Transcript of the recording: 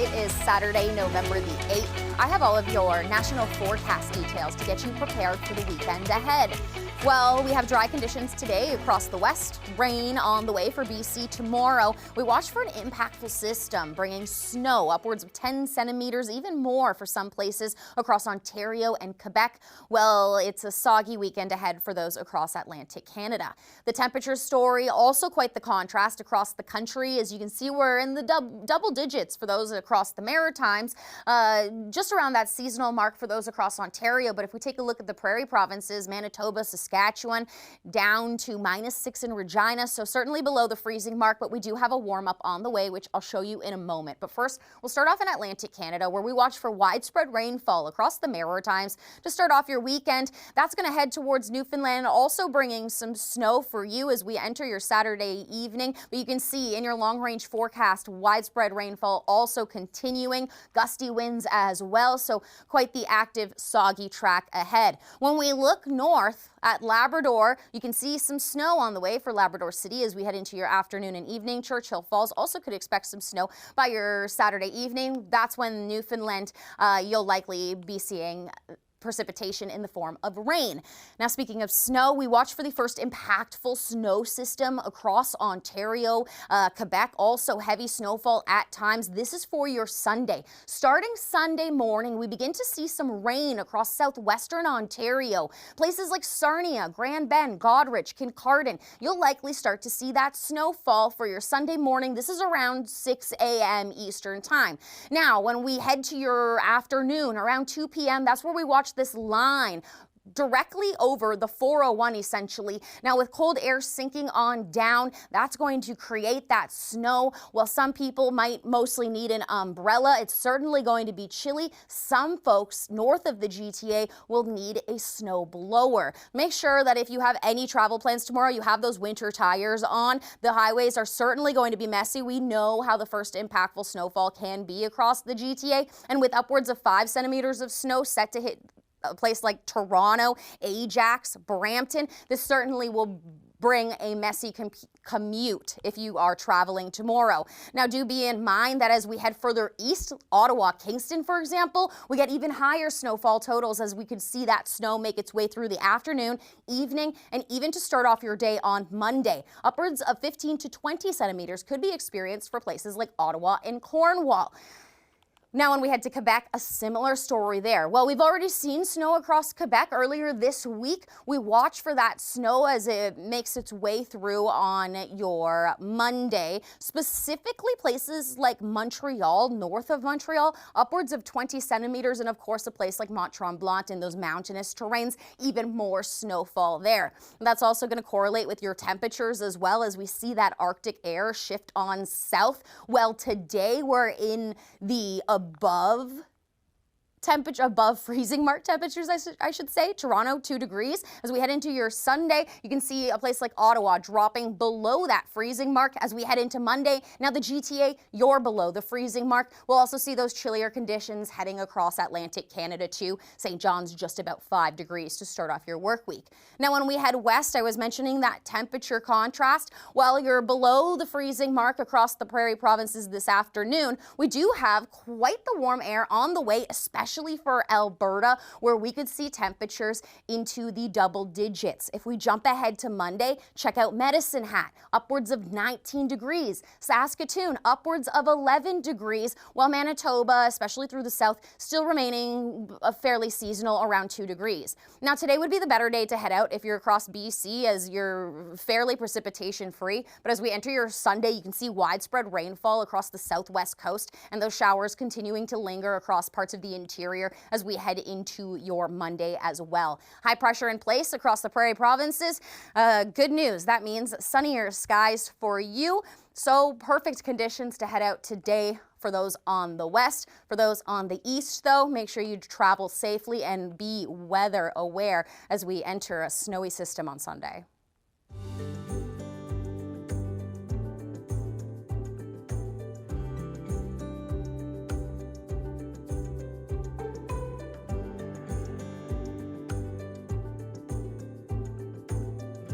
It is Saturday, November the 8th. I have all of your national forecast details to get you prepared for the weekend ahead. Well, we have dry conditions today across the west, rain on the way for BC tomorrow. We watch for an impactful system bringing snow upwards of 10 centimeters, even more for some places across Ontario and Quebec. Well, it's a soggy weekend ahead for those across Atlantic Canada. The temperature story, also quite the contrast across the country. As you can see, we're in the double digits for those across the Maritimes, just around that seasonal mark for those across Ontario. But if we take a look at the prairie provinces, Manitoba, Saskatchewan, down to -6 in Regina, so certainly below the freezing mark, but we do have a warm up on the way, which I'll show you in a moment. But first, we'll start off in Atlantic Canada, where we watch for widespread rainfall across the Maritimes to start off your weekend. That's going to head towards Newfoundland, also bringing some snow for you as we enter your Saturday evening. But you can see in your long-range forecast, widespread rainfall also continuing, gusty winds as well, so quite the active, soggy track ahead. When we look north at Labrador, you can see some snow on the way for Labrador City as we head into your afternoon and evening. Churchill Falls also could expect some snow by your Saturday evening. That's when Newfoundland, you'll likely be seeing precipitation in the form of rain. Now, speaking of snow, we watch for the first impactful snow system across Ontario, Quebec, also heavy snowfall at times. This is for your Sunday. Starting Sunday morning, we begin to see some rain across southwestern Ontario. Places like Sarnia, Grand Bend, Goderich, Kincardine, you'll likely start to see that snowfall for your Sunday morning. This is around 6 a.m. Eastern time. Now, when we head to your afternoon, around 2 p.m., that's where we watch this line directly over the 401 essentially. Now, with cold air sinking on down, that's going to create that snow. While some people might mostly need an umbrella, it's certainly going to be chilly. Some folks north of the GTA will need a snow blower. Make sure that if you have any travel plans tomorrow, you have those winter tires on. The highways are certainly going to be messy. We know how the first impactful snowfall can be across the GTA, and with upwards of 5 centimeters of snow set to hit a place like Toronto, Ajax, Brampton, this certainly will bring a messy commute if you are traveling tomorrow. Now, do be in mind that as we head further east, Ottawa, Kingston, for example, we get even higher snowfall totals as we could see that snow make its way through the afternoon, evening, and even to start off your day on Monday. Upwards of 15 to 20 centimeters could be experienced for places like Ottawa and Cornwall. Now, when we head to Quebec, a similar story there. Well, we've already seen snow across Quebec earlier this week. We watch for that snow as it makes its way through on your Monday. Specifically, places like Montreal, north of Montreal, upwards of 20 centimeters. And of course, a place like Mont-Tremblant in those mountainous terrains, even more snowfall there. And that's also going to correlate with your temperatures as well as we see that Arctic air shift on south. Well, today we're in the above freezing mark temperatures, I should say. Toronto, 2 degrees. As we head into your Sunday, you can see a place like Ottawa dropping below that freezing mark. As we head into Monday, now the GTA, you're below the freezing mark. We'll also see those chillier conditions heading across Atlantic Canada too. St. John's just about 5 degrees to start off your work week. Now, when we head west, I was mentioning that temperature contrast. While you're below the freezing mark across the prairie provinces this afternoon, we do have quite the warm air on the way, especially for Alberta, where we could see temperatures into the double digits. If we jump ahead to Monday, check out Medicine Hat, upwards of 19 degrees. Saskatoon, upwards of 11 degrees, while Manitoba, especially through the south, still remaining fairly seasonal around 2 degrees. Now, today would be the better day to head out if you're across BC, as you're fairly precipitation free. But as we enter your Sunday, you can see widespread rainfall across the southwest coast, and those showers continuing to linger across parts of the interior as we head into your Monday as well. High pressure in place across the prairie provinces. Good news, that means sunnier skies for you. So perfect conditions to head out today for those on the west. For those on the east, though, make sure you travel safely and be weather aware as we enter a snowy system on Sunday.